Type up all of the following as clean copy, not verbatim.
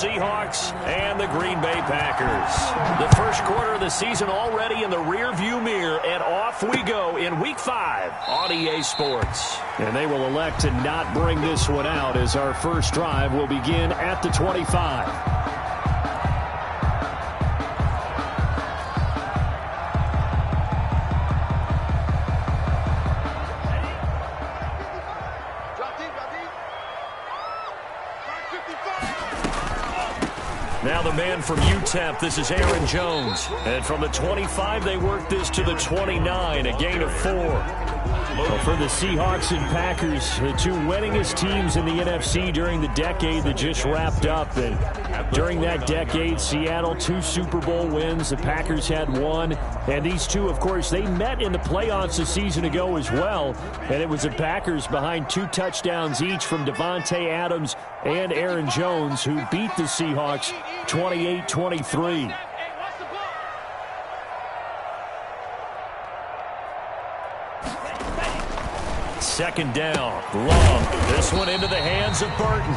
Seahawks and the Green Bay Packers. The first quarter of the season already in the rearview mirror, and off we go in Week 5 on EA Sports. And they will elect to not bring this one out as our first drive will begin at the 25. Now the man from UTEP, this is Aaron Jones. And from the 25, they work this to the 29, a gain of 4. Well, for the Seahawks and Packers, the two winningest teams in the NFC during the decade that just wrapped up. And during that decade, Seattle, 2 Super Bowl wins. The Packers had 1. And these two, of course, they met in the playoffs a season ago as well. And it was the Packers behind 2 touchdowns each from Devontae Adams and Aaron Jones who beat the Seahawks 28-23. Second down, long. This one into the hands of Burton.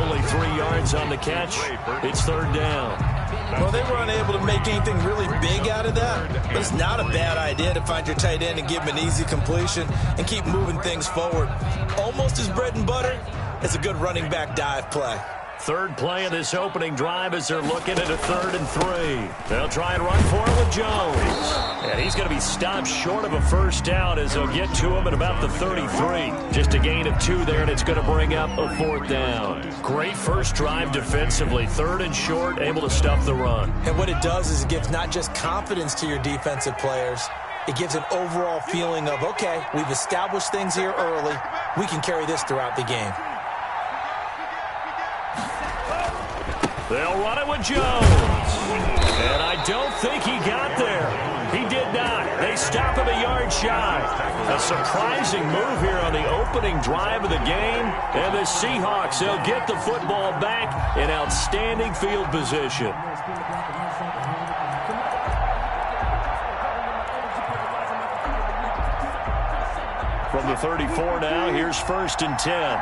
Only 3 yards on the catch. It's third down. Well, they were unable to make anything really big out of that, but it's not a bad idea to find your tight end and give him an easy completion and keep moving things forward. Almost as bread and butter as a good running back dive play. Third play of this opening drive as they're looking at a 3rd and 3. They'll try and run for it with Jones. And he's going to be stopped short of a first down as they'll get to him at about the 33. Just a gain of 2 there, and it's going to bring up a 4th down. Great first drive defensively. 3rd and short, able to stuff the run. And what it does is it gives not just confidence to your defensive players, it gives an overall feeling of, okay, we've established things here early. We can carry this throughout the game. They'll run it with Jones. And I don't think he got there. He did not. They stop him a yard shy. A surprising move here on the opening drive of the game. And the Seahawks, they'll get the football back in outstanding field position. From the 34 now, here's 1st and 10.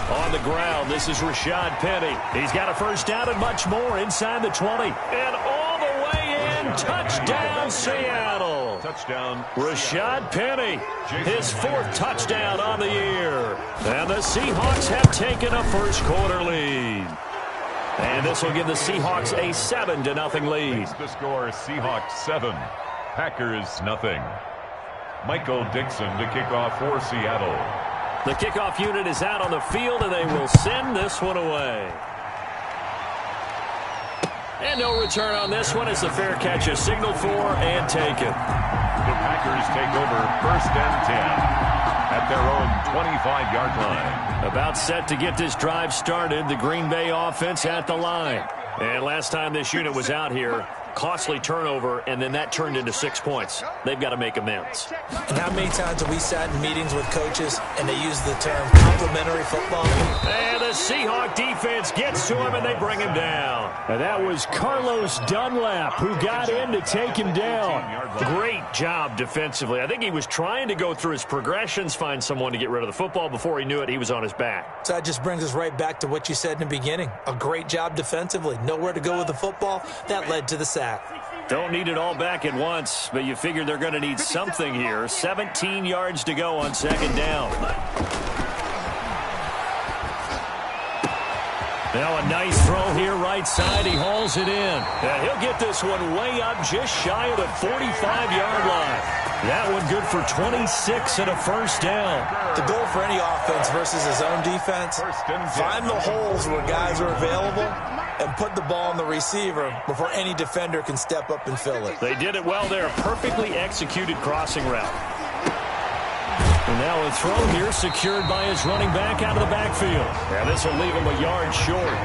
On the ground, this is Rashad Penny. He's got a first down and much more inside the 20. And all the way in, touchdown Seattle. Touchdown. Rashad Penny, his 4th touchdown on the year. And the Seahawks have taken a first quarter lead. And this will give the Seahawks a 7-0 lead. The score, Seahawks 7, Packers 0. Michael Dixon to kick off for Seattle. The kickoff unit is out on the field, and they will send this one away. And no return on this one as the fair catch is signaled for and taken. The Packers take over 1st and 10 at their own 25-yard line. About set to get this drive started, the Green Bay offense at the line. And last time this unit was out here, costly turnover, and then that turned into 6 points. They've got to make amends. And how many times have we sat in meetings with coaches and they use the term complementary football? And the Seahawk defense gets to him, and they bring him down. And that was Carlos Dunlap who got in to take him down. Great job defensively. I think he was trying to go through his progressions, find someone to get rid of the football. Before he knew it, he was on his back. So that just brings us right back to what you said in the beginning. A great job defensively. Nowhere to go with the football. That led to the sack. Don't need it all back at once, but you figure they're going to need something here. 17 yards to go on 2nd down. Now a nice throw here right side. He hauls it in. And he'll get this one way up just shy of the 45-yard line. That one good for 26 and a first down. The goal for any offense versus his own defense, find the holes where guys are available and put the ball on the receiver before any defender can step up and fill it. They did it well there. Perfectly executed crossing route. And now a throw here secured by his running back out of the backfield. And this will leave him a yard short.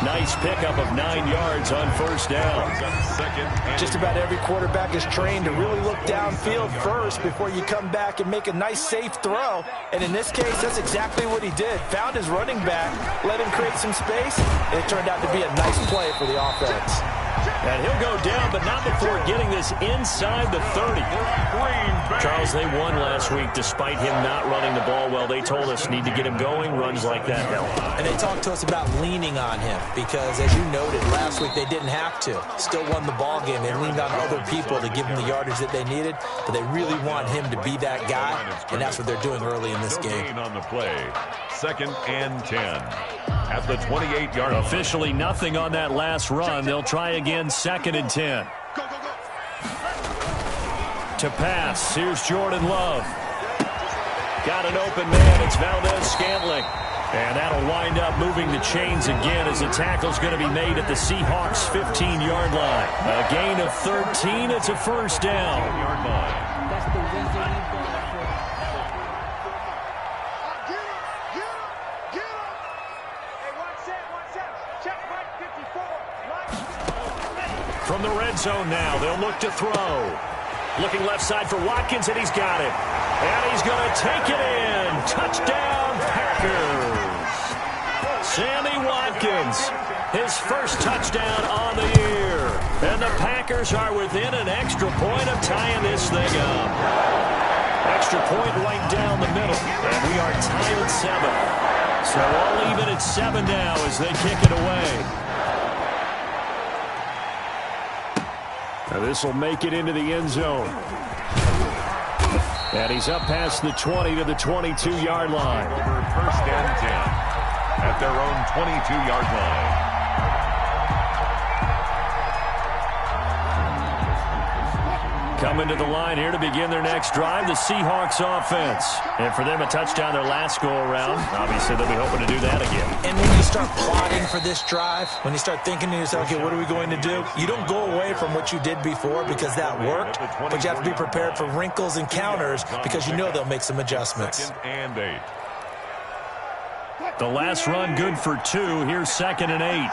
Nice pickup of 9 yards on first down. Just about every quarterback is trained to really look downfield first before you come back and make a nice, safe throw. And in this case, that's exactly what he did. Found his running back, let him create some space, and it turned out to be a nice play for the offense. And he'll go down, but not before getting this inside the 30. Charles, they won last week despite him not running the ball well. They told us need to get him going. Runs like that help. And they talked to us about leaning on him because, as you noted, last week they didn't have to. Still won the ball game. They leaned on other people to give them the yardage that they needed, but they really want him to be that guy, and that's what they're doing early in this game. On the play, 2nd and 10 at the 28-yard line. Officially nothing on that last run. They'll try again, 2nd and 10. To pass, here's Jordan Love. Got an open man, it's Valdez-Scantling. And that'll wind up moving the chains again as the tackle's going to be made at the Seahawks' 15-yard line. A gain of 13, it's a first down. That's the reason you go for it. From the red zone now, they'll look to throw. Looking left side for Watkins, and he's got it. And he's going to take it in. Touchdown, Packers. Sammy Watkins, his first touchdown on the year. And the Packers are within an extra point of tying this thing up. Extra point right down the middle. And we are tied at 7. So all even at 7 now as they kick it away. Now this will make it into the end zone. And he's up past the 20 to the 22-yard line. Over 1st and 10 at their own 22-yard line. Coming to the line here to begin their next drive, the Seahawks offense. And for them, a touchdown their last go-around. Obviously, they'll be hoping to do that again. And when you start plotting for this drive, when you start thinking to yourself, okay, what are we going to do? You don't go away from what you did before because that worked, but you have to be prepared for wrinkles and counters because you know they'll make some adjustments. 2nd and 8. The last run good for 2. Here's 2nd and 8.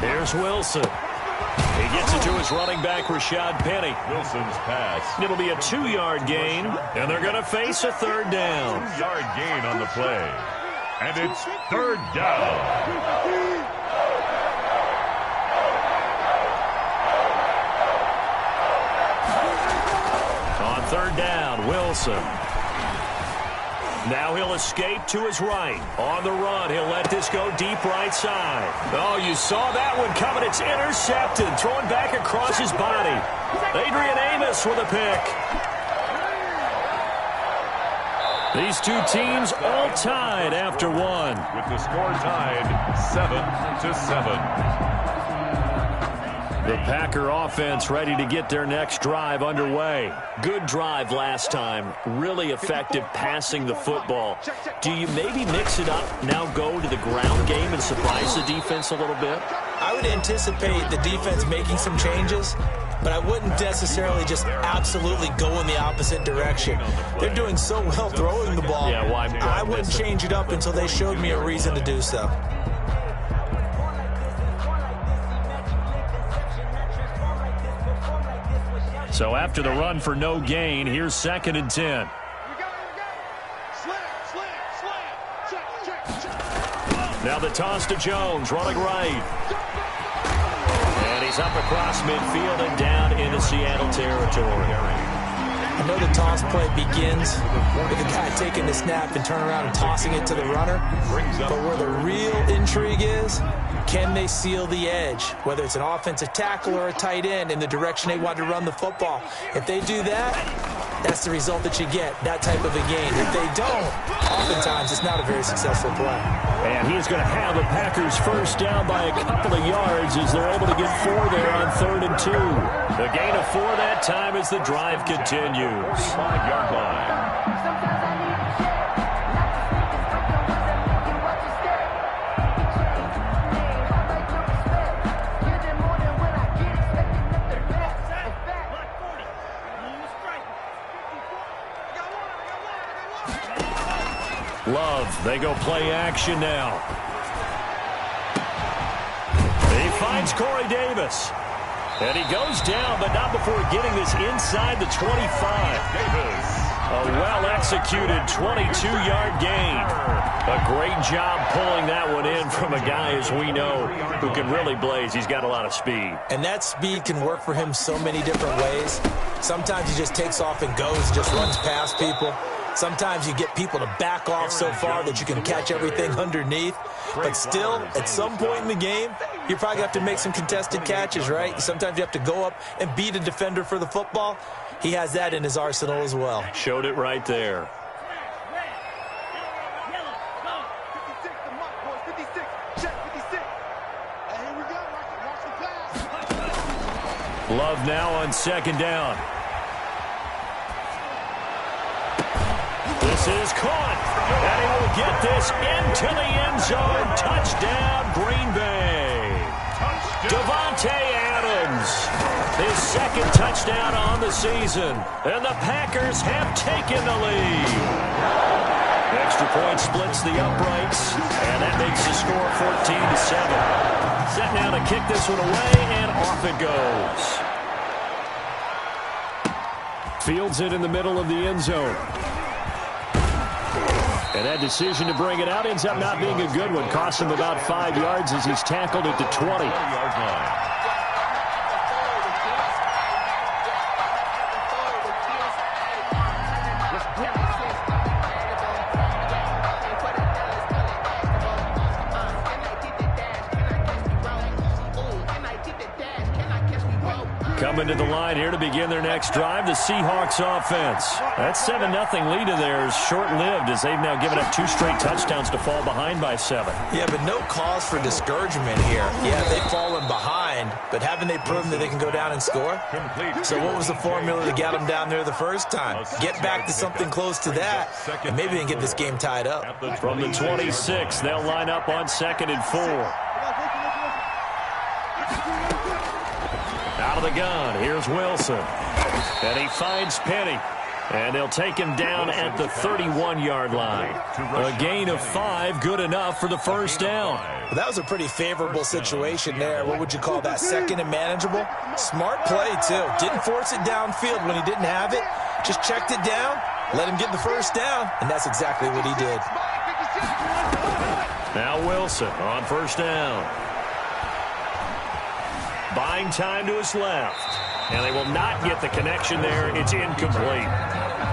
Here's Wilson. He gets it to his running back, Rashad Penny. Wilson's pass. It'll be a 2-yard gain, and they're going to face a 3rd down. 2-yard gain on the play. And it's 3rd down. On 3rd down, Wilson. Now he'll escape to his right. On the run, he'll let this go deep right side. Oh, you saw that one coming. It's intercepted. Thrown back across his body. Adrian Amos with a pick. These two teams all tied after 1. With the score tied 7-7. The Packer offense ready to get their next drive underway. Good drive last time. Really effective passing the football. Do you maybe mix it up, now go to the ground game and surprise the defense a little bit? I would anticipate the defense making some changes, but I wouldn't necessarily just absolutely go in the opposite direction. They're doing so well throwing the ball. Yeah, well, I wouldn't change it up until they showed me a reason to do so. So after the run for no gain, here's 2nd and 10. Now the toss to Jones, running right. And he's up across midfield and down into Seattle territory. I know the toss play begins with the guy taking the snap and turning around and tossing it to the runner. But where the real intrigue is, can they seal the edge, whether it's an offensive tackle or a tight end, in the direction they want to run the football? If they do that, that's the result that you get, that type of a game. If they don't, oftentimes it's not a very successful play. And he's going to have the Packers first down by a couple of yards as they're able to get 4 there on 3rd and 2. The gain of 4 that time as the drive continues. 5-yard line. Love, they go play action now. He finds Corey Davis. And he goes down, but not before getting this inside the 25. Davis A well-executed 22-yard gain. A great job pulling that one in from a guy, as we know, who can really blaze. He's got a lot of speed. And that speed can work for him so many different ways. Sometimes he just takes off and goes, just runs past people. Sometimes you get people to back off so far that you can catch everything underneath. But still, at some point in the game, you probably have to make some contested catches, right? Sometimes you have to go up and beat a defender for the football. He has that in his arsenal as well. Showed it right there. Love now on second down. This is caught. And he will get this into the end zone. Touchdown, Green Bay. Davante Adams. His second touchdown on the season. And the Packers have taken the lead. Extra point splits the uprights. And that makes the score 14-7. Set now to kick this one away, and off it goes. Fields it in the middle of the end zone. And that decision to bring it out ends up not being a good one. Costs him about 5 yards as he's tackled at the 20. Coming to the line here to begin their next drive, the Seahawks offense. That 7-0 lead of theirs short-lived as they've now given up 2 straight touchdowns to fall behind by 7. Yeah, but no cause for discouragement here. Yeah, they've fallen behind, but haven't they proven that they can go down and score? So what was the formula to get them down there the first time? Get back to something close to that, and maybe they can get this game tied up. From the 26, they'll line up on 2nd and 4. Out of the gun, here's Wilson. And he finds Penny. And they'll take him down at the 31-yard line. A gain of 5, good enough for the first down. Well, that was a pretty favorable situation there. What would you call that? Second and manageable? Smart play, too. Didn't force it downfield when he didn't have it. Just checked it down, let him get the first down, and that's exactly what he did. Now Wilson on first down. Buying time to his left. And they will not get the connection there. It's incomplete.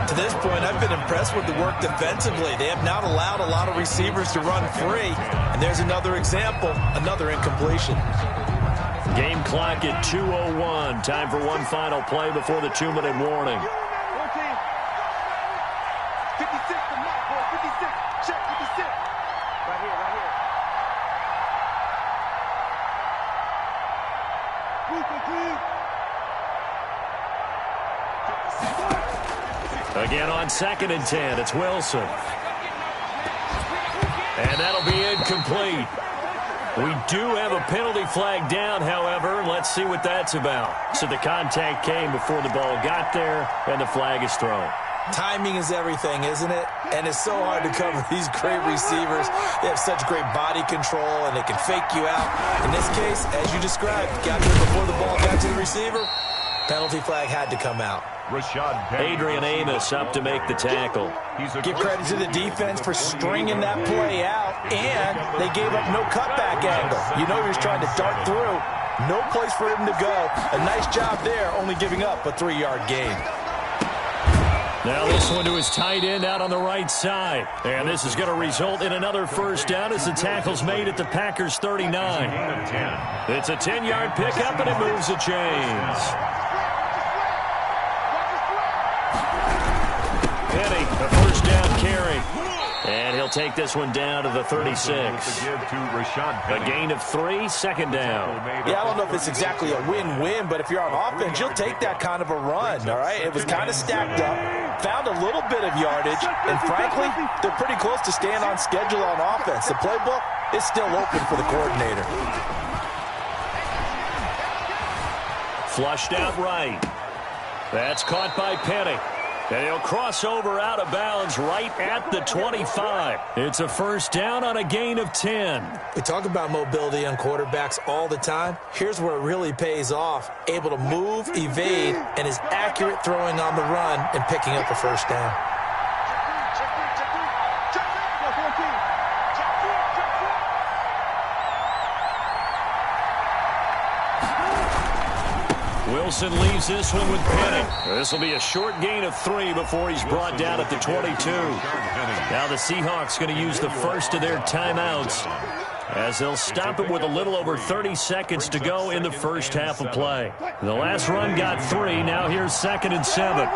To this point, I've been impressed with the work defensively. They have not allowed a lot of receivers to run free. And there's another example, another incompletion. Game clock at 2:01. Time for one final play before the 2-minute warning. 56 to Mike, boy. 56. Check 56. Right here, right here. Again on 2nd and 10, it's Wilson. And that'll be incomplete. We do have a penalty flag down, however. Let's see what that's about. So the contact came before the ball got there, and the flag is thrown. Timing is everything, isn't it? And it's so hard to cover these great receivers. They have such great body control, and they can fake you out. In this case, as you described, got there before the ball got to the receiver. Penalty flag had to come out. Adrian Amos up to make the tackle. Give credit to the defense for stringing that play out, and they gave up no cutback angle. You know he was trying to dart through. No place for him to go. A nice job there, only giving up a 3-yard gain. Now this one to his tight end out on the right side. And this is going to result in another first down as the tackle's made at the Packers' 39. It's a 10-yard pickup, and it moves the chains. Penny, a first down carry. And he'll take this one down to the 36. A gain of 3, second down. Yeah, I don't know if it's exactly a win-win, but if you're on offense, you'll take that kind of a run, all right? It was kind of stacked up, found a little bit of yardage, and frankly, they're pretty close to staying on schedule on offense. The playbook is still open for the coordinator. Flushed out right. That's caught by Penny. And he'll cross over out of bounds right at the 25. It's a first down on a gain of 10. We talk about mobility on quarterbacks all the time. Here's where it really pays off. Able to move, evade, and is accurate throwing on the run and picking up a first down. Wilson leaves this one with Penning. This will be a short gain of 3 before he's brought down at the 22. Now the Seahawks going to use the first of their timeouts as they'll stop it with a little over 30 seconds to go in the first half of play. The last run got 3. Now here's 2nd and 7.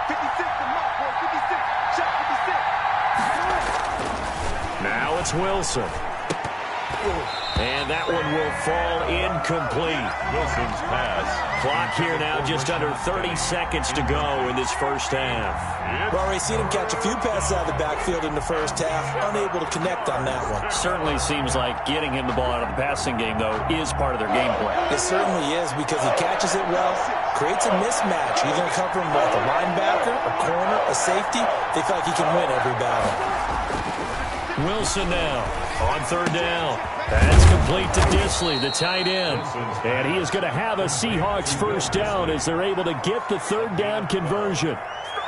56, the mark, boy, 56. Check 56. Now it's Wilson. And that one will fall incomplete. Wilson's pass. Clock here now just under 30 seconds to go in this first half. We've already seen him catch a few passes out of the backfield in the first half. Unable to connect on that one. Certainly seems like getting him the ball out of the passing game, though, is part of their game plan. It certainly is because he catches it well, creates a mismatch. You're going to cover him with a linebacker, a corner, a safety. They feel like he can win every battle. Wilson now on 3rd down. That's complete to Disley, the tight end. And he is going to have a Seahawks first down as they're able to get the 3rd down conversion.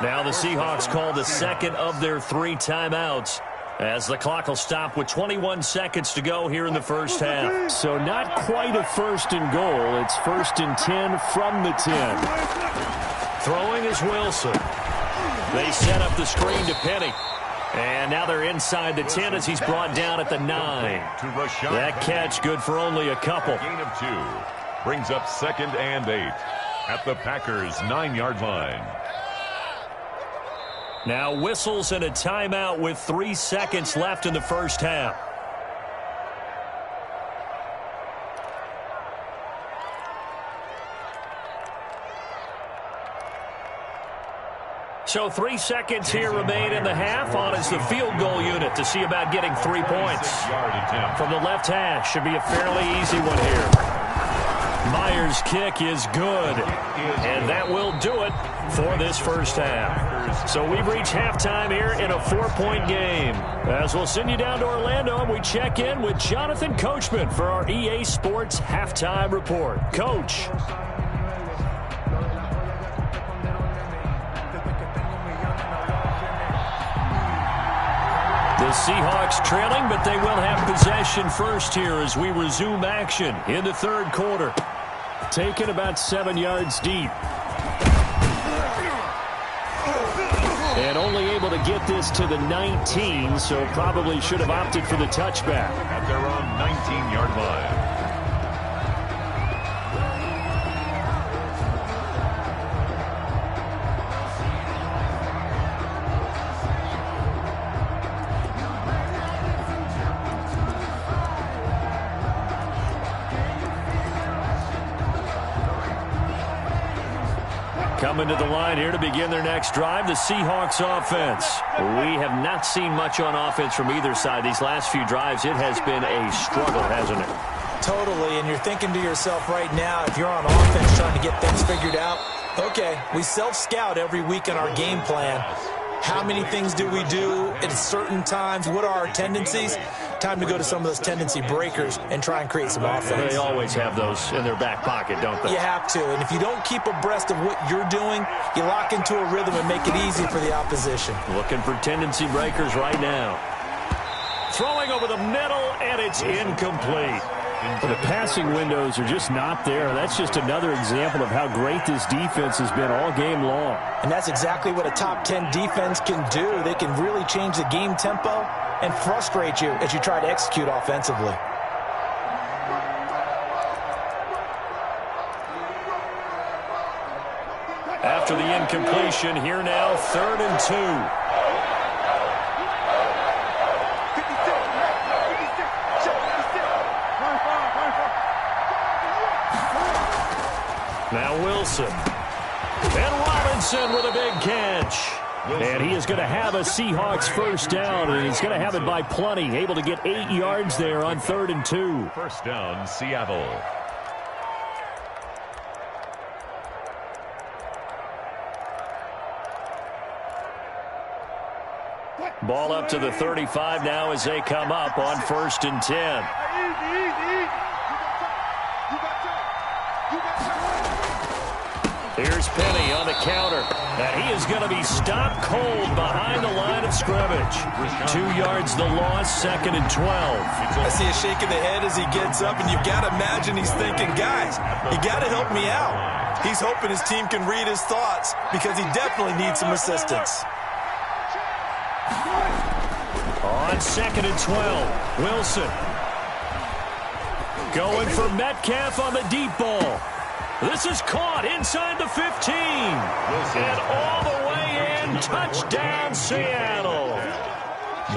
Now the Seahawks call the second of their 3 timeouts as the clock will stop with 21 seconds to go here in the first half. So not quite a 1st and goal. It's 1st and 10 from the 10. Throwing is Wilson. They set up the screen to Penny. And now they're inside the 10 as he's brought down at the 9. That catch good for only a couple. Gain of 2. Brings up 2nd and 8 at the Packers' 9-yard line. Now whistles and a timeout with 3 seconds left in the first half. So 3 seconds here remain in the half. On is the field goal unit to see about getting 3 points. From the left hash, should be a fairly easy one here. Myers' kick is good. And that will do it for this first half. So we've reached halftime here in a 4-point game. As we'll send you down to Orlando, we check in with Jonathan Coachman for our EA Sports Halftime Report. Coach. The Seahawks trailing, but they will have possession first here as we resume action in the 3rd quarter. Taken about 7 yards deep. And only able to get this to the 19, so probably should have opted for the touchback. At their own 19-yard line. Coming to the line here to begin their next drive, the Seahawks offense. We have not seen much on offense from either side. These last few drives, it has been a struggle, hasn't it? Totally, and you're thinking to yourself right now, if you're on offense trying to get things figured out, okay, we self-scout every week in our game plan. How many things do we do at certain times? What are our tendencies? Time to go to some of those tendency breakers and try and create some offense. They always have those in their back pocket, don't they? You have to, and if you don't keep abreast of what you're doing, you lock into a rhythm and make it easy for the opposition. Looking for tendency breakers right now. Throwing over the middle, and it's incomplete. The passing windows are just not there. That's just another example of how great this defense has been all game long. And that's exactly what a top 10 defense can do. They can really change the game tempo and frustrate you as you try to execute offensively. After the incompletion, here now, 3rd and 2. Now Wilson. And Robinson with a big catch. And he is going to have a Seahawks first down, and he's going to have it by plenty. Able to get 8 yards there on 3rd and 2. First down, Seattle. Ball up to the 35 now as they come up on 1st and 10. Easy. You got time. Here's Penny on the counter. And he is going to be stopped cold behind the line of scrimmage. 2 yards the loss, 2nd and 12. I see a shake of the head as he gets up, and you've got to imagine he's thinking, guys, you got to help me out. He's hoping his team can read his thoughts because he definitely needs some assistance. On 2nd and 12, Wilson. Going for Metcalf on the deep ball. This is caught inside the 15. And all the way in, touchdown Seattle.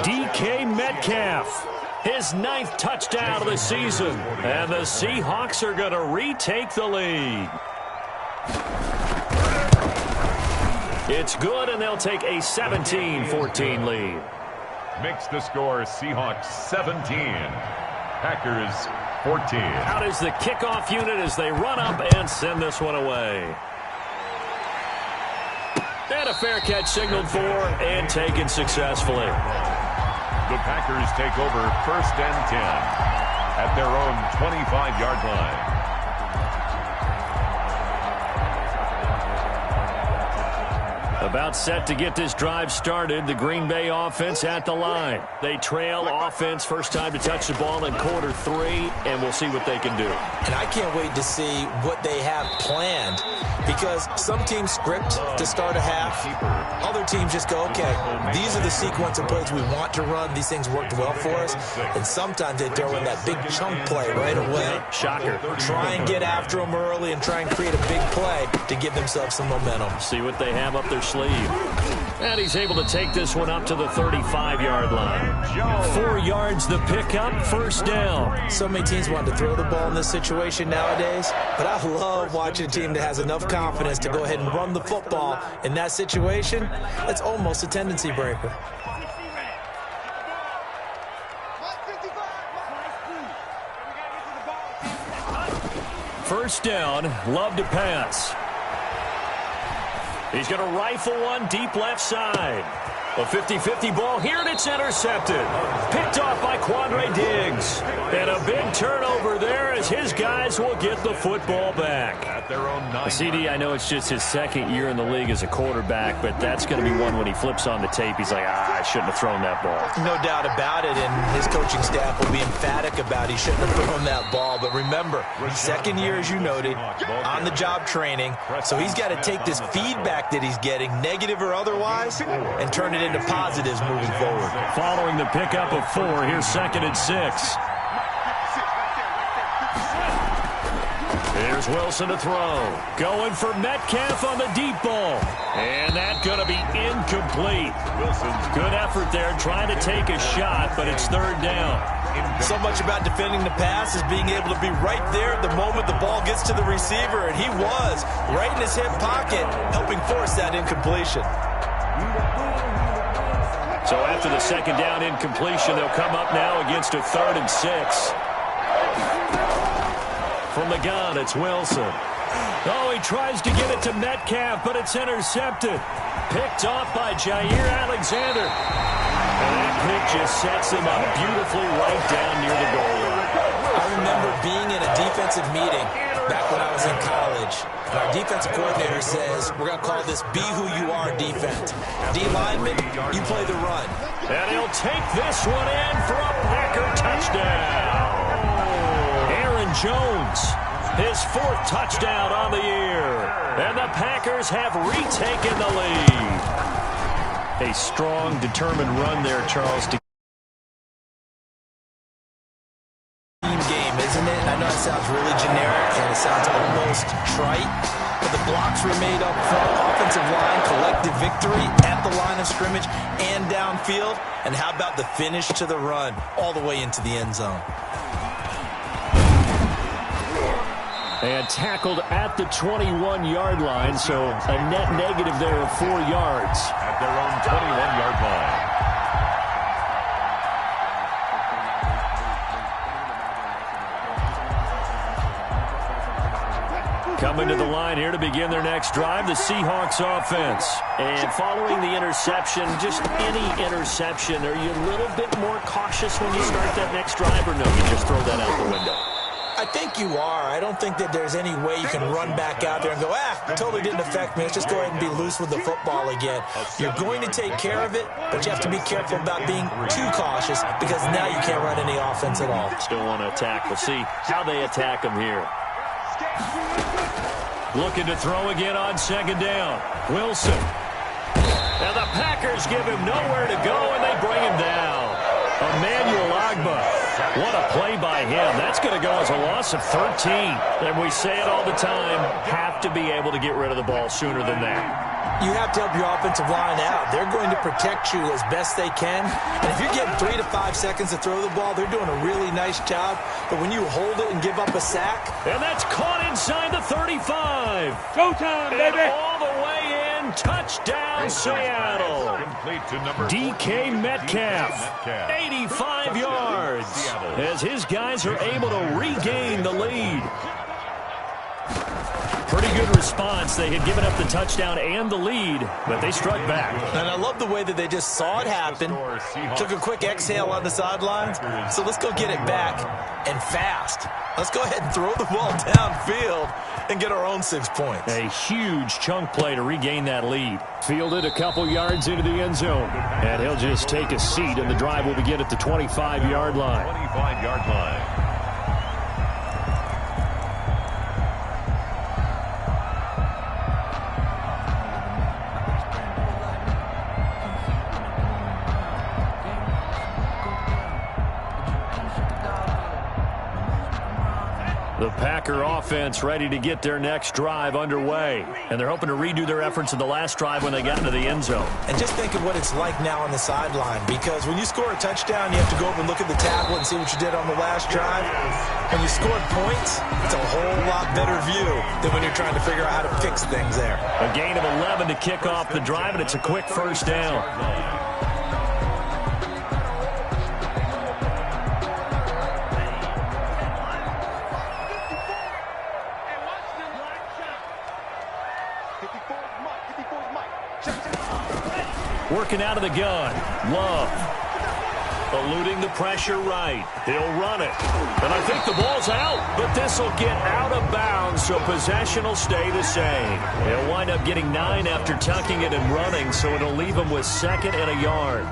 DK Metcalf, his 9th touchdown of the season. And the Seahawks are going to retake the lead. It's good, and they'll take a 17-14 lead. Makes the score Seahawks 17, Packers 14. Out is the kickoff unit as they run up and send this one away. And a fair catch signaled for and taken successfully. The Packers take over 1st and 10 at their own 25-yard line. About set to get this drive started. The Green Bay offense at the line. They trail offense, first time to touch the ball in quarter 3, and we'll see what they can do. And I can't wait to see what they have planned, because some teams script to start a half. Other teams just go, okay, these are the sequence of plays we want to run. These things worked well for us. And sometimes they throw in that big chunk play right away. Shocker. Try and get after them early and try and create a big play to give themselves some momentum. See what they have up their sleeve. And he's able to take this one up to the 35-yard line. 4 yards the pickup, 1st down. So many teams want to throw the ball in this situation nowadays, but I love watching a team that has enough confidence to go ahead and run the football in that situation. It's almost a tendency breaker. First down, Love to pass. He's going to rifle one deep left side. A 50-50 ball here, and it's intercepted. Picked off by Quandre Diggs. And a big turnover there as his guys will get the football back. At their own 9. CD, I know it's just his 2nd year in the league as a quarterback, but that's going to be one when he flips on the tape. He's like, I shouldn't have thrown that ball. No doubt about it, and his coaching staff will be emphatic about he shouldn't have thrown that ball. But remember, 2nd year, as you noted, on-the-job training. So he's got to take this feedback that he's getting, negative or otherwise, and turn it into positives moving forward. Following the pickup of 4, here's 2nd and 6. Here's Wilson to throw. Going for Metcalf on the deep ball. And that's going to be incomplete. Wilson's good effort there trying to take a shot, but it's 3rd down. So much about defending the pass is being able to be right there at the moment the ball gets to the receiver, and he was right in his hip pocket, helping force that incompletion. So after the 2nd down incompletion, they'll come up now against a 3rd and 6. From the gun, it's Wilson. Oh, he tries to get it to Metcalf, but it's intercepted. Picked off by Jair Alexander. And that pick just sets him up beautifully right down near the goal line. I remember being in a defensive meeting back when I was in college. And our defensive coordinator says, we're going to call this be who you are defense. D lineman, you play the run. And he'll take this one in for a Packer touchdown. Aaron Jones, his 4th touchdown on the year. And the Packers have retaken the lead. A strong, determined run there, Charles. Team game, isn't it? I know it sounds really generic and it sounds almost trite, but the blocks were made up front, offensive line, collective victory at the line of scrimmage and downfield. And how about the finish to the run all the way into the end zone? And tackled at the 21-yard line, so a net negative there of 4 yards. At their own 21-yard line. Coming to the line here to begin their next drive, the Seahawks offense. And following the interception, just any interception, are you a little bit more cautious when you start that next drive, or no, you just throw that out the window? I think you are. I don't think that there's any way you can run back out there and go, totally didn't affect me. Let's just go ahead and be loose with the football again. You're going to take care of it, but you have to be careful about being too cautious because now you can't run any offense at all. Still want to attack. We'll see how they attack them here. Looking to throw again on second down. Wilson. And the Packers give him nowhere to go, and they bring him down. Emmanuel Ogbah. What a play by him. That's going to go as a loss of 13. And we say it all the time, have to be able to get rid of the ball sooner than that. You have to help your offensive line out. They're going to protect you as best they can. And if you're getting 3 to 5 seconds to throw the ball, they're doing a really nice job. But when you hold it and give up a sack. And that's caught inside the 35. Showtime, baby. And all the way in. Touchdown, Seattle. DK Metcalf. 85 yards. As his guys are able to regain the lead. Pretty good response. They had given up the touchdown and the lead, but they struck back. And I love the way that they just saw it happen, took a quick exhale on the sidelines. So let's go get it back and fast. Let's go ahead and throw the ball downfield and get our own 6 points. A huge chunk play to regain that lead. Fielded a couple yards into the end zone. And he'll just take a seat, and the drive will begin at the 25-yard line. 25-yard line. The Packer offense ready to get their next drive underway. And they're hoping to redo their efforts in the last drive when they got into the end zone. And just think of what it's like now on the sideline, because when you score a touchdown, you have to go over and look at the tablet and see what you did on the last drive. When you scored points, it's a whole lot better view than when you're trying to figure out how to fix things there. A gain of 11 to kick off the drive, and it's a quick first down. Working out of the gun. Love. Eluding the pressure right. He'll run it. And I think the ball's out, but this will get out of bounds, so possession will stay the same. He'll wind up getting 9 after tucking it and running, so it'll leave him with 2nd and a yard.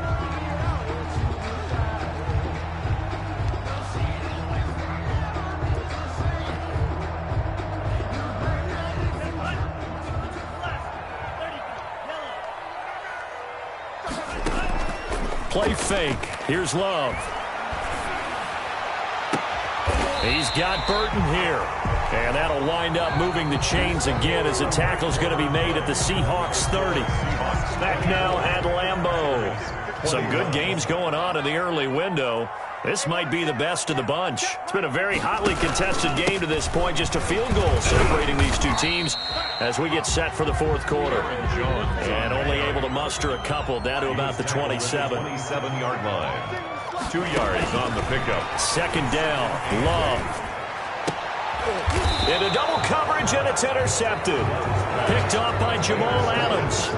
Play fake. Here's Love. He's got Burton here. And that'll wind up moving the chains again as a tackle's going to be made at the Seahawks 30. Back now at Lambeau. Some good games going on in the early window. This might be the best of the bunch. It's been a very hotly contested game to this point. Just a field goal separating these two teams as we get set for the fourth quarter. And only able to muster a couple down to about the 27. 27-yard line. 2 yards on the pickup. 2nd down. Love. Into double coverage, and it's intercepted. Picked off by Jamal Adams.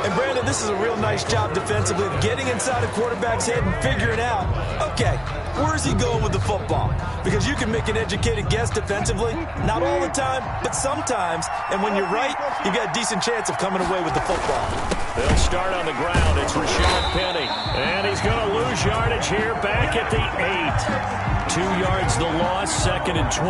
And Brandon, this is a real nice job defensively of getting inside a quarterback's head and figuring out, okay, where's he going with the football? Because you can make an educated guess defensively, not all the time, but sometimes. And when you're right, you've got a decent chance of coming away with the football. They'll start on the ground. It's Rashad Penny. And he's going to lose yardage here back at the 8. 2 yards the loss, 2nd and 12.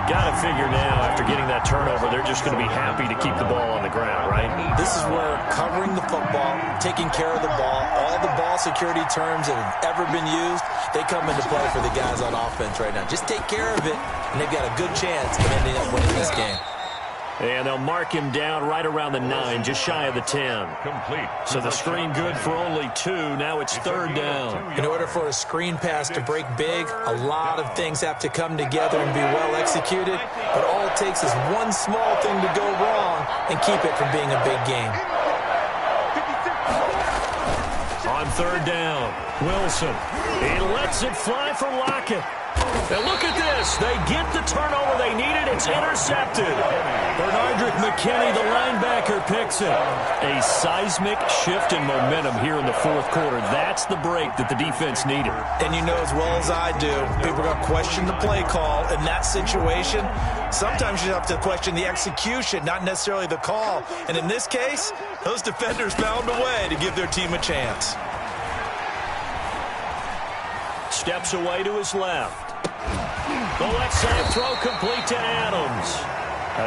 Got to figure now, after getting that turnover, they're just going to be happy to keep the ball on the ground, right? This is where covering the football, taking care of the ball, all the ball security terms that have ever been used, they come into play for the guys on offense right now. Just take care of it, and they've got a good chance of ending up winning this game. And they'll mark him down right around the 9, just shy of the 10. Complete. So the screen good for only 2. Now it's 3rd down. In order for a screen pass to break big, a lot of things have to come together and be well executed. But all it takes is one small thing to go wrong and keep it from being a big game. On 3rd down, Wilson. He lets it fly for Lockett. And look at this. They get the turnover they needed. It's intercepted. Bernardrick McKinney, the linebacker, picks it. A seismic shift in momentum here in the fourth quarter. That's the break that the defense needed. And you know as well as I do, people are going to question the play call in that situation. Sometimes you have to question the execution, not necessarily the call. And in this case, those defenders found a way to give their team a chance. Steps away to his left. The left side throw complete to Adams.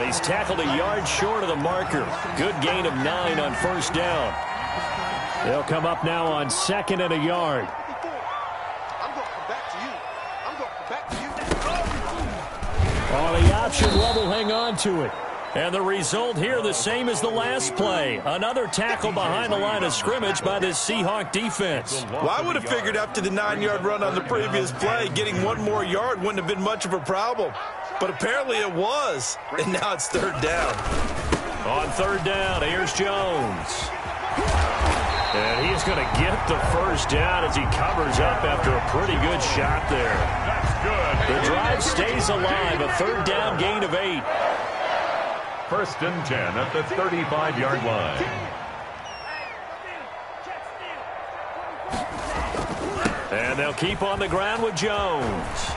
He's tackled a yard short of the marker. Good gain of 9 on first down. They'll come up now on 2nd and a yard. I'm going to come back to you. I'm going to come back to you. On the option, Love will hang on to it. And the result here, the same as the last play. Another tackle behind the line of scrimmage by this Seahawk defense. Well, I would have figured after the 9-yard run on the previous play, getting 1 more yard wouldn't have been much of a problem. But apparently it was. And now it's 3rd down. On 3rd down, here's Jones. And he's going to get the first down as he covers up after a pretty good shot there. That's good. The drive stays alive, a 3rd down gain of 8. 1st and 10 at the 35-yard line. And they'll keep on the ground with Jones.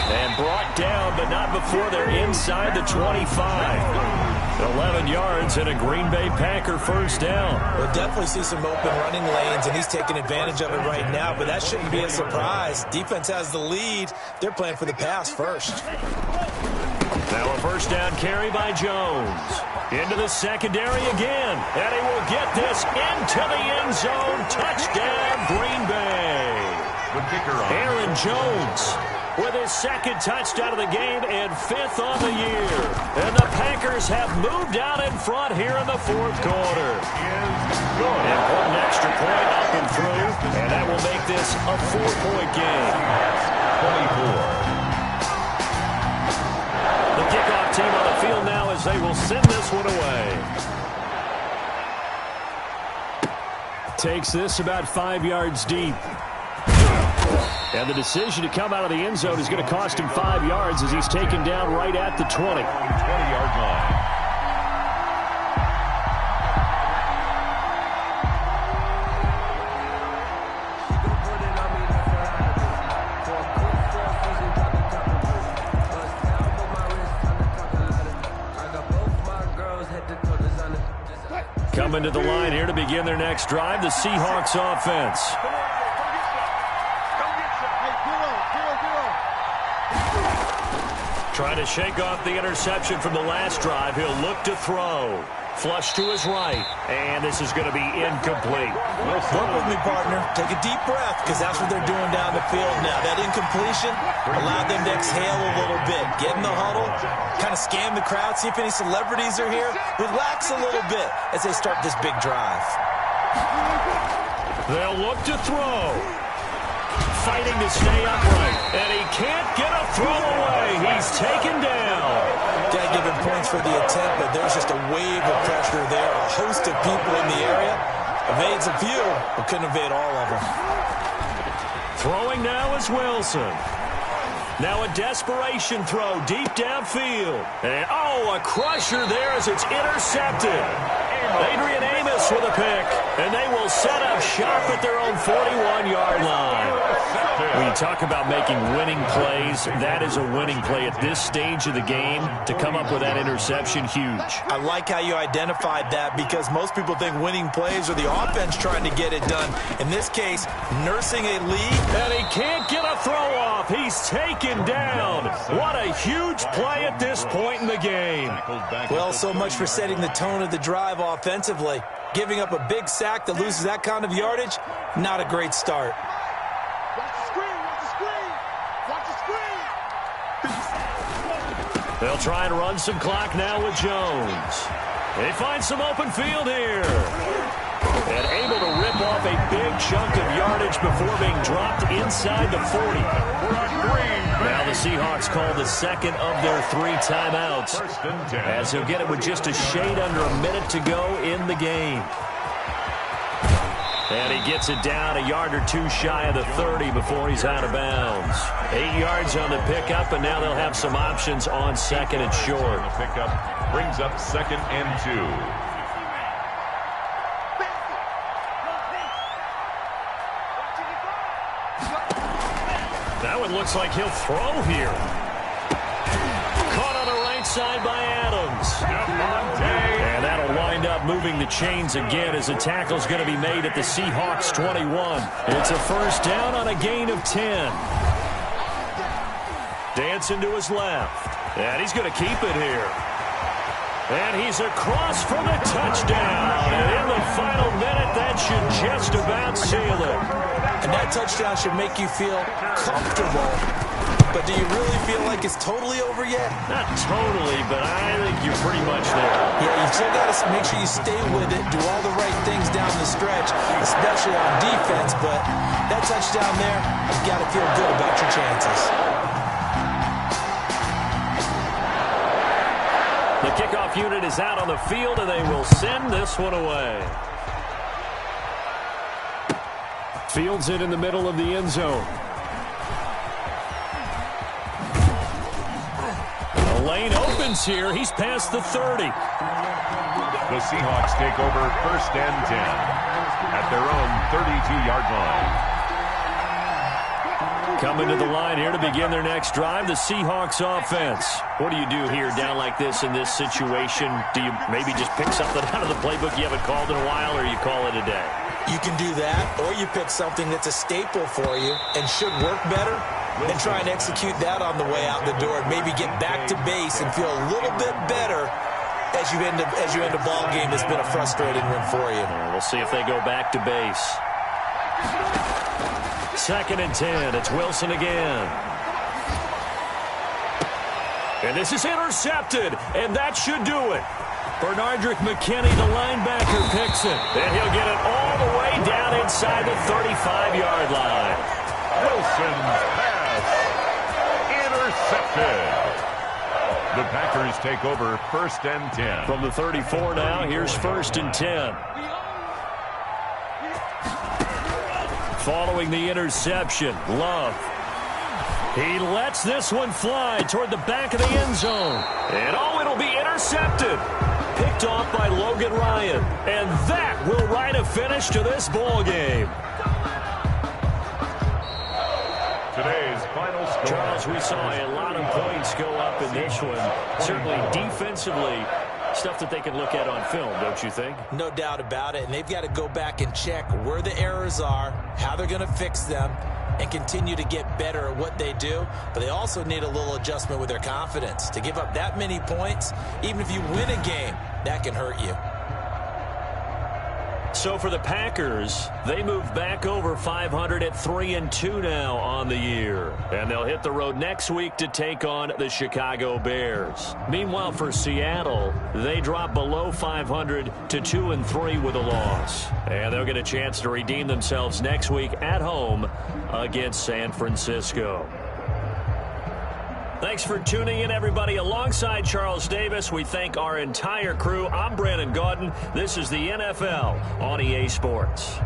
And brought down, but not before they're inside the 25. 11 yards and a Green Bay Packer first down. We'll definitely see some open running lanes, and he's taking advantage of it right now, but that shouldn't be a surprise. Defense has the lead. They're playing for the pass first. Now a first down carry by Jones. Into the secondary again. And he will get this into the end zone. Touchdown, Green Bay. The kicker on. Aaron Jones with his 2nd touchdown of the game and 5th on the year. And the Packers have moved out in front here in the 4th quarter. Important extra point up and through. And that will make this a 4-point game. 24. The kickoff team on the field now as they will send this one away. Takes this about 5 yards deep. And the decision to come out of the end zone is going to cost him 5 yards as he's taken down right at the 20. 20-yard line. Coming to the line here to begin their next drive, the Seahawks offense. Trying to shake off the interception from the last drive. He'll look to throw. Flush to his right. And this is going to be incomplete. Work with me, partner. Take a deep breath, because that's what they're doing down the field now. That incompletion allowed them to exhale a little bit. Get in the huddle, kind of scan the crowd, see if any celebrities are here. Relax a little bit as they start this big drive. They'll look to throw. Fighting to stay upright. And he can't get a throw away. He's taken down. Got to give him points for the attempt, but there's just a wave of pressure there. A host of people in the area. Evades a few, but couldn't evade all of them. Throwing now is Wilson. Now a desperation throw deep downfield. And, a crusher there as it's intercepted. Adrian Amos with a pick. And they will set up shop at their own 41-yard line. When you talk about making winning plays, that is a winning play at this stage of the game. To come up with that interception, huge. I like how you identified that, because most people think winning plays are the offense trying to get it done. In this case, nursing a lead. And he can't get a throw off. He's taken down. What a huge play at this point in the game. Well, so much for setting the tone of the drive offensively. Giving up a big sack that loses that kind of yardage, not a great start. Watch the screen, watch the screen. Watch the screen. They'll try and run some clock now with Jones. They find some open field here. And able to rip off a big chunk of yardage before being dropped inside the 40. Now the Seahawks call the second of their 3 timeouts, as he'll get it with just a shade under a minute to go in the game. And he gets it down a yard or two shy of the 30 before he's out of bounds. 8 yards on the pickup, and now they'll have some options on second and short. The pickup brings up 2nd and 2. That one looks like he'll throw here. Caught on the right side by Adams. And that'll wind up moving the chains again as the tackle's going to be made at the Seahawks 21. It's a first down on a gain of 10. Dancing to his left. And he's going to keep it here. And he's across for the touchdown. And in the final minute, that should just about seal it. And that touchdown should make you feel comfortable. But do you really feel like it's totally over yet? Not totally, but I think you're pretty much there. Yeah, you still got to make sure you stay with it, do all the right things down the stretch, especially on defense. But that touchdown there, you've got to feel good about your chances. The kickoff unit is out on the field, and they will send this one away. Fields it in the middle of the end zone. The lane opens here. He's past the 30. The Seahawks take over 1st and 10 at their own 32-yard line. Coming to the line here to begin their next drive, the Seahawks offense. What do you do here down like this in this situation? Do you maybe just pick something out of the playbook you haven't called in a while, or you call it a day? You can do that, or you pick something that's a staple for you and should work better, and try and execute that on the way out the door, and maybe get back to base and feel a little bit better as you end a ball game that's been a frustrating one for you. We'll see if they go back to base. 2nd and 10. It's Wilson again. And this is intercepted, and that should do it. Bernardrick McKinney, the linebacker, picks it. And he'll get it all the way down inside the 35-yard line. Wilson's pass intercepted. The Packers take over 1st and 10. From the 34 now, here's 1st and 10. Following the interception, Love. He lets this one fly toward the back of the end zone. And it'll be intercepted. Picked off by Logan Ryan. And that will write a finish to this ball game. Today's final score. Charles, we saw a lot of points go up in this one. Certainly defensively, stuff that they can look at on film, don't you think? No doubt about it. And they've got to go back and check where the errors are, how they're going to fix them, and continue to get better at what they do. But they also need a little adjustment with their confidence. To give up that many points, even if you win a game, that can hurt you. So for the Packers, they move back over 500 at 3-2 now on the year. And they'll hit the road next week to take on the Chicago Bears. Meanwhile, for Seattle, they drop below 500 to 2-3 with a loss. And they'll get a chance to redeem themselves next week at home against San Francisco. Thanks for tuning in, everybody. Alongside Charles Davis, we thank our entire crew. I'm Brandon Gaudin. This is the NFL on EA Sports.